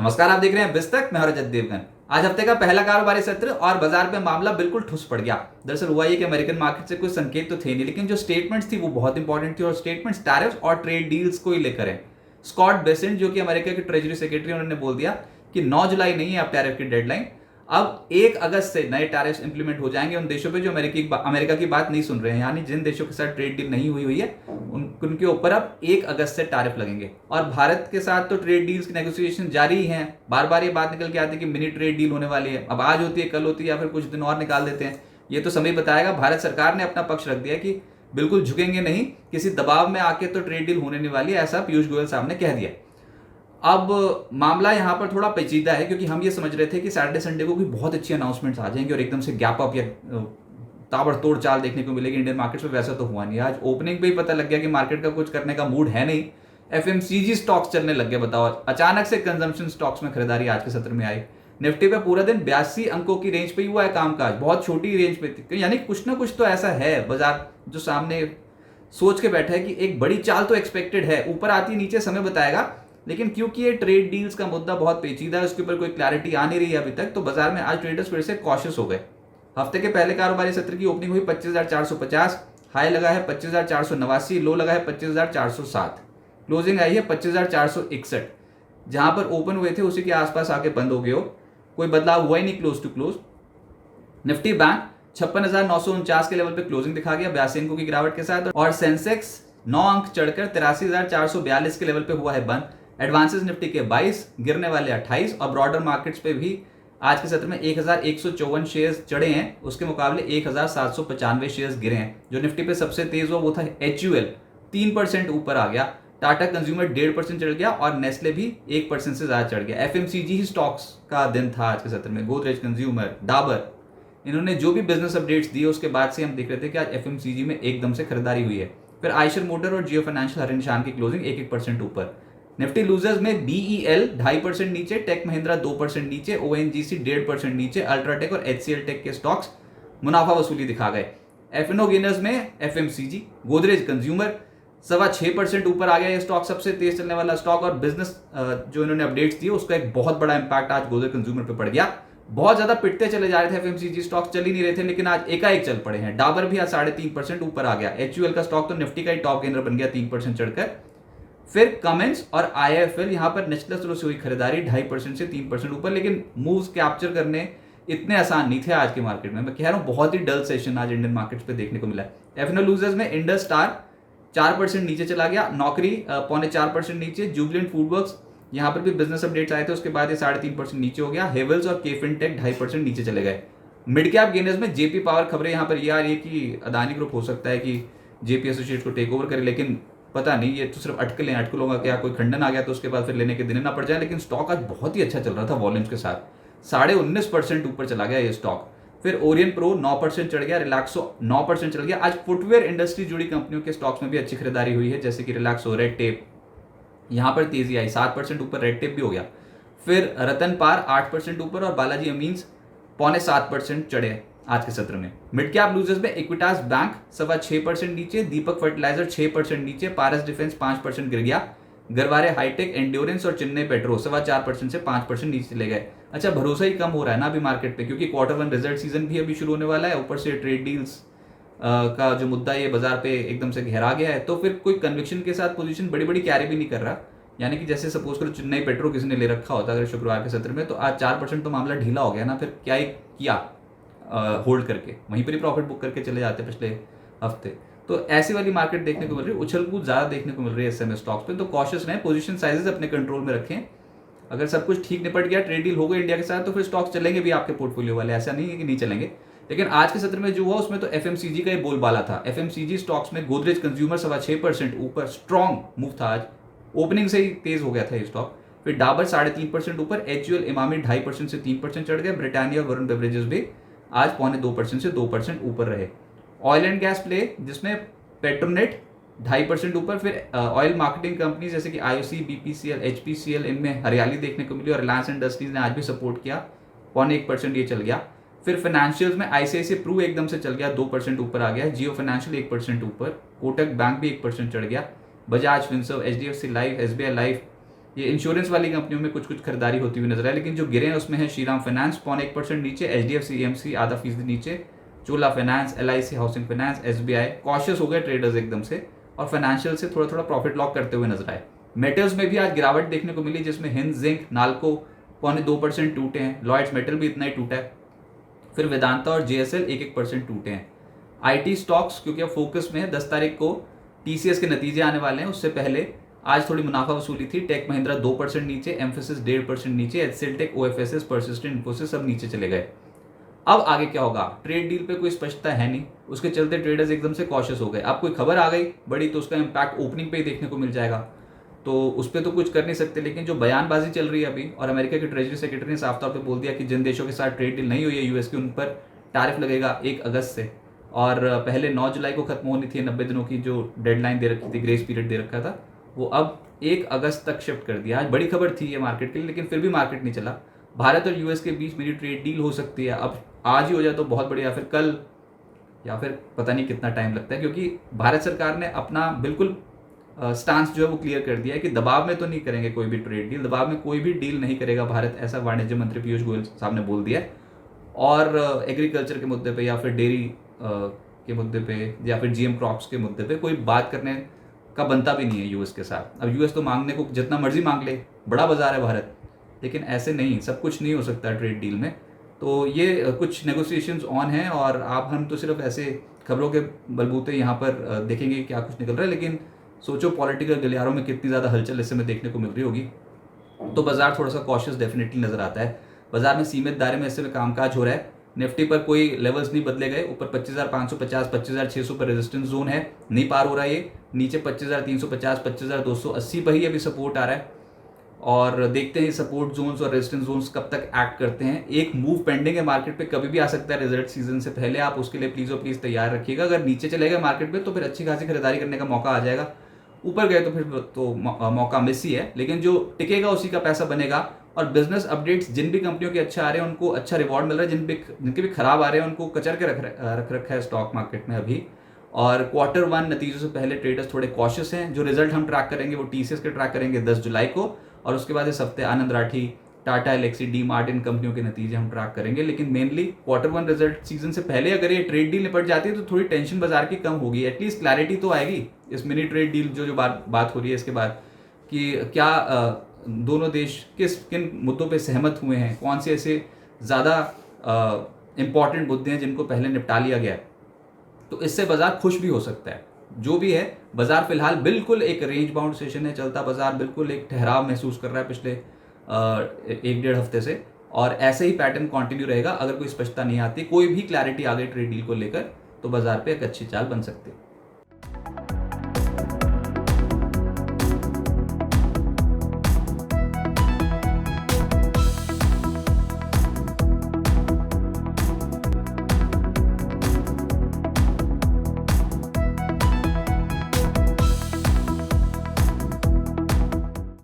नमस्कार, आप देख रहे हैं बिस्तक। मैं हूं रजत देवगन। आज हफ्ते का पहला कारोबारी सत्र और बाजार पे मामला बिल्कुल ठुस पड़ गया। दरअसल हुआ ये कि अमेरिकन मार्केट से कुछ संकेत तो थे नहीं, लेकिन जो स्टेटमेंट्स थी वो बहुत इंपॉर्टेंट थी और स्टेटमेंट्स टैरिफ्स और ट्रेड डील्स को ही लेकर है। स्कॉट बेसेंट जो कि अमेरिका के ट्रेजरी सेक्रेटरी, उन्होंने बोल दिया कि 9 जुलाई नहीं है अब टैरिफ की डेडलाइन, अब 1 अगस्त से नए टैरिफ्स इंप्लीमेंट हो जाएंगे उन देशों पे जो अमेरिका की बात नहीं सुन रहे हैं। यानी जिन देशों के साथ ट्रेड डील नहीं हुई है उनके ऊपर अब 1 अगस्त से टैरिफ लगेंगे। और भारत के साथ तो ट्रेड डील्स की नेगोशिएशन जारी ही हैं। बार बार ये बात निकल के आती है कि मिनी ट्रेड डील होने वाली है। अब आज होती है, कल होती है, या फिर कुछ दिन और निकाल देते हैं, ये तो समय बताएगा। भारत सरकार ने अपना पक्ष रख दिया कि बिल्कुल झुकेंगे नहीं, किसी दबाव में आके तो ट्रेड डील होने नहीं वाली है, ऐसा पीयूष गोयल साहब ने कह दिया। अब मामला यहाँ पर थोड़ा पेचीदा है, क्योंकि हम ये समझ रहे थे कि सैटरडे संडे को कोई बहुत अच्छी अनाउंसमेंट्स आ जाएंगे और एकदम से गैप अप या ताबड़तोड़ चाल देखने को मिलेगी इंडियन मार्केट्स में। वैसा तो हुआ नहीं। आज ओपनिंग पे ही पता लग गया कि मार्केट का कुछ करने का मूड है नहीं। एफएमसीजी स्टॉक्स चलने लग गए। बताओ, अचानक से कंजम्पशन स्टॉक्स में खरीदारी आज के सत्र में आई। निफ्टी पे पूरा दिन 82 अंकों की रेंज पे ही हुआ है कामकाज, बहुत छोटी रेंज पे थी। यानी कुछ ना कुछ तो ऐसा है बाजार जो सामने सोच के बैठा है कि एक बड़ी चाल तो एक्सपेक्टेड है, ऊपर आती नीचे समय बताएगा। लेकिन क्योंकि ये ट्रेड डील्स का मुद्दा बहुत पेचीदा है, उसके ऊपर कोई क्लैरिटी आ नहीं रही है अभी तक, तो बाजार में आज ट्रेडर्स फिर से कॉशियस हो गए। हफ्ते के पहले कारोबारी सत्र की ओपनिंग हुई 25,450, हाई लगा है 25,489, लो लगा है 25,407, क्लोजिंग आई है 25,461। जहां पर ओपन हुए थे उसी के आसपास आके बंद हो गए हो, कोई बदलाव हुआ ही नहीं close to close. Nifty bank 56,949 के लेवल पे क्लोजिंग दिखा गया 82 अंकों की गिरावट के साथ, और सेंसेक्स 9 अंक चढ़कर 83,442 के लेवल पे हुआ है बंद। एडवांसेस निफ्टी के 22, गिरने वाले 28, और ब्रॉडर मार्केट्स पे भी आज के सत्र में 1,154 शेयर्स चढ़े हैं, उसके मुकाबले 1,795 शेयर्स गिरे हैं। जो निफ्टी पे सबसे तेज हुआ वो था HUL, 3% ऊपर आ गया। टाटा कंज्यूमर 1.5% चढ़ गया और नेस्ले भी 1% से ज्यादा चढ़ गया। एफएमसीजी ही स्टॉक्स का दिन था आज के सत्र में। गोदरेज कंज्यूमर, डाबर, इन्होंने जो भी बिजनेस अपडेट्स दिए उसके बाद से हम देख रहे थे कि आज एफएमसीजी में एकदम से खरीदारी हुई है। फिर आयशर मोटर और जियो फाइनेंशियल हर निशान की क्लोजिंग 1-1% ऊपर। निफ्टी लूजर्स में BEL 2.5% नीचे, टेक महिंद्रा 2% नीचे, ONGC 1.5% नीचे, अल्ट्राटेक और HCL टेक के स्टॉक्स मुनाफा वसूली दिखा गए। एफएनओ गेनर्स में FMCG, गोदरेज कंज्यूमर 6.25% ऊपर आ गया। ये स्टॉक सबसे तेज चलने वाला स्टॉक, और बिजनेस जो इन्होंने अपडेट्स दिए उसका एक बहुत बड़ा इंपैक्ट आज गोदरेज कंज्यूमर पे पड़ गया। बहुत ज्यादा पिटते चले जा रहे थे FMCG स्टॉक्स, चल ही नहीं रहे थे, लेकिन आज एकाएक चल पड़े हैं। डाबर भी आज 3.5% ऊपर आ गया। HUL का स्टॉक तो निफ्टी का ही टॉप गेनर बन गया 3% चढ़कर। फिर कमेंस और IIFL यहाँ पर निचले स्तरों से हुई खरीदारी 2.5% से 3% ऊपर, लेकिन मूव्स कैप्चर करने इतने आसान नहीं थे आज के मार्केट में। मैं कह रहा हूँ बहुत ही डल सेशन आज इंडियन मार्केट्स पे देखने को मिला है। एफएनओ लूजर्स में इंडस स्टार 4% नीचे चला गया, नौकरी 4.25% नीचे, जुबिलेंट फूडवर्क्स यहाँ पर भी बिजनेस अपडेट्स आए थे उसके बाद ये 3.5% नीचे हो गया। हेवल्स और केफिन टेक 2.5% नीचे चले गए। मिड कैप गेनर्स में जेपी पावर, खबरें यहाँ पर ये आ रही है कि अदानी ग्रुप हो सकता है कि जेपी एसोसिएट्स को टेक ओवर करे, लेकिन पता नहीं, ये तो सिर्फ अटकलों का क्या कोई खंडन आ गया तो उसके बाद फिर लेने के दिन ना पड़ जाए। लेकिन स्टॉक आज बहुत ही अच्छा चल रहा था वॉल्यूम्स के साथ, 19.5% ऊपर चला गया ये स्टॉक। फिर ओरियन प्रो 9% चढ़ गया, रिलैक्सो 9% चढ़ गया। आज फुटवेयर इंडस्ट्री जुड़ी कंपनियों के स्टॉक्स में भी अच्छी खरीदारी हुई है, जैसे कि रिलैक्सो, रेड टेप, यहां पर तेजी आई, 7% ऊपर रेड टेप भी हो गया। फिर रतन पार 8% ऊपर, और बालाजी अमीन्स 6.25% चढ़े आज के सत्र में। मिड कैप लूजर्स में इक्विटास बैंक 6.25% नीचे, दीपक फर्टिलाइजर 6% नीचे, पारस डिफेंस 5% गिर गया, गरवारे हाईटेक, एंड्योरेंस और चेन्नई पेट्रो 4.25% से 5% नीचे चले गए। अच्छा, भरोसा ही कम हो रहा है ना अभी मार्केट पे, क्योंकि Q1 रिजल्ट सीजन भी अभी शुरू होने वाला है। ऊपर से ट्रेड डील्स का जो मुद्दा ये बाजार पे एकदम से घेरा गया है, तो फिर कोई कन्विक्शन के साथ पोजीशन बड़ी बड़ी कैरी भी नहीं कर रहा। यानी कि जैसे सपोज करो चेन्नई पेट्रो किसी ने ले रखा होता अगर शुक्रवार के सत्र में, तो आज 4% तो मामला ढीला हो गया ना, फिर क्या ही किया होल्ड करके, वहीं पर ही प्रॉफिट बुक करके चले जाते पिछले हफ्ते। तो ऐसी वाली मार्केट देखने को मिल रही है, उछल कूद ज्यादा देखने को मिल रही है इस समय स्टॉक्स पे। तो कॉशियस रहें, पोजीशन साइजेस अपने कंट्रोल में रखें। अगर सब कुछ ठीक निपट गया, ट्रेड डील हो गई इंडिया के साथ, तो फिर स्टॉक्स चलेंगे भी आपके पोर्टफोलियो वाले, ऐसा नहीं है कि नहीं चलेंगे। लेकिन आज के सत्र में जो हुआ उसमें तो FMCG का ही बोलबाला था। FMCG स्टॉक्स में गोदरेज कंज्यूमर 6.25% ऊपर, स्ट्रॉन्ग मूव था आज, ओपनिंग से ही तेज हो गया था ये स्टॉक। फिर डाबर 3.5% ऊपर, HUL इमामी 2.5% से 3% चढ़ गया। ब्रिटानिया और वरुण बेवरेजेस भी आज 0.25% से 2% ऊपर रहे। ऑयल एंड गैस प्ले जिसमें पेट्रोनेट 2.5% ऊपर। फिर ऑयल मार्केटिंग कंपनी जैसे कि IOC, BPCL, HPCL, इनमें हरियाली देखने को मिली, और रिलायंस इंडस्ट्रीज ने आज भी सपोर्ट किया, 0.1% ये चल गया। फिर फाइनेंशियल्स में ICICI प्रू एकदम से चल गया, 2% ऊपर आ गया। जियो फाइनेंशियल 1% ऊपर, कोटक बैंक भी 1% चढ़ गया। Bajaj Finserv, HDFC life, SBI life ये इंश्योरेंस वाली कंपनियों में कुछ कुछ खरीदारी होती हुई नजर है, लेकिन जो गिरे हैं उसमें है श्रीराम फाइनेंस 0.1% नीचे, HDFC EMC आधा फीसदी नीचे, Chola finance, LIC housing finance, SBI cautious हो गए ट्रेडर्स एकदम से और फाइनेंशियल से थोड़ा थोड़ा प्रॉफिट लॉक करते हुए नजर आए। मेटल्स में भी आज गिरावट देखने को मिली, जिसमें हिंद जिंक नाल्को 0.2% टूटे हैं, लॉयड्स मेटल भी इतना ही टूटा है, फिर वेदांता और JSL 1% टूटे हैं। IT स्टॉक्स क्योंकि अब फोकस में है, 10 तारीख को TCS के नतीजे आने वाले हैं, उससे पहले आज थोड़ी मुनाफा वसूली थी। टेक महिंद्रा 2% नीचे, एम्फेसिस 1.5% नीचे, HCL टेक, OFSS, परसिस्टेंट, इन्फोसिस सब नीचे चले गए। अब आगे क्या होगा, ट्रेड डील पे कोई स्पष्टता है नहीं, उसके चलते ट्रेडर्स एकदम से कॉशियस हो गए। अब कोई खबर आ गई बड़ी तो उसका इम्पैक्ट ओपनिंग पे ही देखने को मिल जाएगा, तो उस पर तो कुछ कर नहीं सकते। लेकिन जो बयानबाजी चल रही है अभी, और अमेरिका के ट्रेजरी सेक्रेटरी ने साफ तौर पे बोल दिया कि जिन देशों के साथ ट्रेड डील नहीं हुई है यूएस की, उन पर टैरिफ लगेगा 1 अगस्त से, और पहले 9 जुलाई को खत्म होनी थी 90 दिनों की जो डेडलाइन दे रखी थी, ग्रेस पीरियड दे रखा था, वो अब 1 अगस्त तक शिफ्ट कर दिया। आज बड़ी खबर थी ये मार्केट के लिए, लेकिन फिर भी मार्केट नहीं चला। भारत और यूएस के बीच मेरी ट्रेड डील हो सकती है, अब आज ही हो जाए तो बहुत बढ़िया, फिर कल, या फिर पता नहीं कितना टाइम लगता है, क्योंकि भारत सरकार ने अपना बिल्कुल स्टांस जो है वो क्लियर कर दिया है कि दबाव में तो नहीं करेंगे कोई भी ट्रेड डील, दबाव में कोई भी डील नहीं करेगा भारत, ऐसा वाणिज्य मंत्री पीयूष गोयल साहब ने बोल दिया है। और एग्रीकल्चर के मुद्दे पे या फिर डेयरी के मुद्दे पे या फिर GM क्रॉप्स के मुद्दे पे कोई बात करने का बनता भी नहीं है यूएस के साथ। अब यूएस तो मांगने को जितना मर्जी मांग ले, बड़ा बाजार है भारत, लेकिन ऐसे नहीं, सब कुछ नहीं हो सकता ट्रेड डील में। तो ये कुछ नेगोशिएशंस ऑन हैं, और आप हम तो सिर्फ ऐसे खबरों के बलबूते यहाँ पर देखेंगे क्या कुछ निकल रहा है, लेकिन सोचो पॉलिटिकल गलियारों में कितनी ज़्यादा हलचल इस समय देखने को मिल रही होगी। तो बाजार थोड़ा सा कॉशियस डेफिनेटली नजर आता है। बाजार में सीमित दायरे में इस समय कामकाज हो रहा है। निफ्टी पर कोई लेवल्स नहीं बदले गए, ऊपर 25,550, 25,600 पर रेजिस्टेंस जोन है, नहीं पार हो रहा है ये, नीचे 25,350, 25,280 पर ही अभी सपोर्ट आ रहा है, और देखते हैं सपोर्ट जोन्स और रेजिस्टेंस जोन्स कब तक एक्ट करते हैं। एक मूव पेंडिंग है मार्केट पे, कभी भी आ सकता है रिजल्ट सीजन से पहले, आप उसके लिए प्लीज और प्लीज तैयार रखिएगा। अगर नीचे चलेगा मार्केट पे तो फिर अच्छी खासी खरीदारी करने का मौका आ जाएगा, ऊपर गए तो फिर तो मौका मिस ही है, लेकिन जो टिकेगा उसी का पैसा बनेगा। और बिजनेस अपडेट्स जिन भी कंपनियों के अच्छे आ रहे हैं उनको अच्छा रिवॉर्ड मिल रहा है, जिनके भी खराब आ रहे हैं उनको कचर के रख रखा है स्टॉक मार्केट में अभी। और Q1 नतीजों से पहले ट्रेडर्स थोड़े कॉशियस हैं। जो रिजल्ट हम ट्रैक करेंगे वो TCS के ट्रैक करेंगे 10 जुलाई को, और उसके बाद इस हफ्ते Anand Rathi, Tata Elxsi, D Mart, इन कंपनियों के नतीजे हम ट्रैक करेंगे। लेकिन मेनली Q1 रिजल्ट सीजन से पहले अगर ये ट्रेड डील निपट जाती है तो थोड़ी टेंशन बाजार की कम होगी, एटलीस्ट क्लैरिटी तो आएगी इस मिनी ट्रेड डील जो बात हो रही है इसके बाद, कि क्या दोनों देश किन मुद्दों पे सहमत हुए हैं, कौन से ऐसे ज़्यादा इंपॉर्टेंट मुद्दे हैं जिनको पहले निपटा लिया गया है। तो इससे बाजार खुश भी हो सकता है। जो भी है, बाजार फिलहाल बिल्कुल एक रेंज बाउंड सेशन है चलता, बाजार बिल्कुल एक ठहराव महसूस कर रहा है पिछले 1-1.5 हफ्ते से, और ऐसे ही पैटर्न कंटिन्यू रहेगा। अगर कोई स्पष्टता नहीं आती, कोई भी क्लैरिटी आ गई ट्रेड डील को लेकर, तो बाजार पे एक अच्छी चाल बन सकती है।